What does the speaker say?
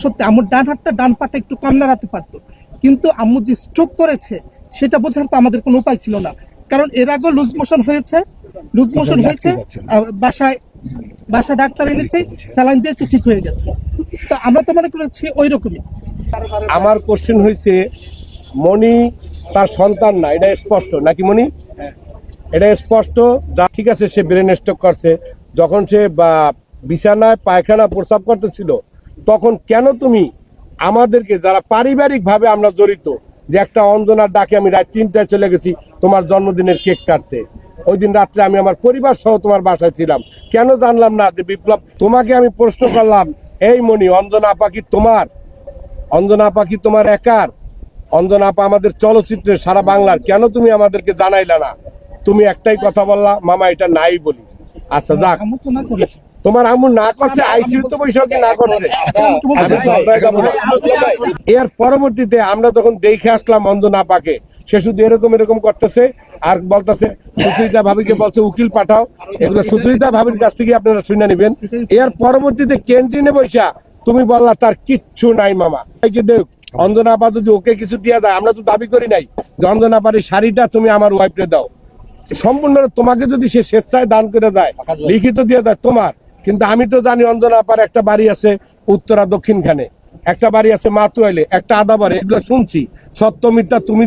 সত্যি আম্মুর ডান হাতটা ডান পাটা একটু কম নাড়াতে পারতো, কিন্তু আম্মু যে স্ট্রোক করেছে সেটা বোঝার তো আমাদের কোনো উপায় ছিল না। কারণ এর আগেও লুজ মোশন হয়েছে, বাসায় ডাক্তার এনেছে, স্যালাইন দিয়েছে, ঠিক হয়ে গেছে। তো আমরা তো মনে করেছি ওই রকমই। আমার কোশ্চেন হয়েছে, মনি তার সন্তান না, এটা স্পষ্ট নাকি মনি? এটা স্পষ্ট। যা ঠিক আছে, সে ব্রেন স্ট্রোক করছে, যখন সে বিছানায় পায়খানা প্রস্রাব করতেছিল তখন কেন তুমি আমাদেরকে, যারা পারিবারিক ভাবে আমরা জড়িত, যে একটা অঞ্জনার ডাকে আমি রাত 3টায় চলে গেছি তোমার জন্মদিনের কেক কাটতে, ওই দিন রাত্রে আমি আমার পরিবার সহ তোমার বাসায় ছিলাম, কেন জানলাম না যে বিপ্লব? তোমাকে আমি প্রশ্ন করলাম, এই মনি, অঞ্জনা আপা কি তোমার? অঞ্জনা আপা কি তোমার একার? অঞ্জনা আপা আমাদের চলচ্চিত্রের সারা বাংলার, কেন তুমি আমাদেরকে জানাইলা না? তুমি একটাই কথা বললা, মামা এটা নাই বলি। আচ্ছা যাক, আম্মু তো না করেছে। তোমার আম্মু না করছে, আইসিইউ তো বৈশাখী না করছে। এর পরবর্তীতে আমরা যখন দেখে আসলাম অঞ্জনা আপাকে, সে শুধু এরকম করতেছে আর বলতেছে, সুচরিতা ভাবিকে বলছে উকিল পাঠাও। এগুলো সুচরিতা ভাবির কাছ থেকে আপনারা শুনে নেবেন। এর পরবর্তীতে ক্যান্টিনে বৈশা তুমি বললা তার কিচ্ছু নাই মামা। দেখ, অঞ্জনা আপা যদি ওকে কিছু দিয়ে দেয়, আমরা তো দাবি করি নাই যে অঞ্জনা আপার এই শাড়িটা তুমি আমার ওয়াইফে দাও, সম্পূর্ণ তোমাকে যদি সে স্বেচ্ছায় দান করে দেয়, লিখিত দিয়ে দেয় তোমার। কিন্তু আমি তো জানি অঞ্জনা আপার একটা বাড়ি আছে উত্তরা দক্ষিণখানে, একটা বাড়ি আছে মাতুয়াইলে, একটা আদাবারে, এগুলো শুনছি। সত্য মিথ্যা তুমি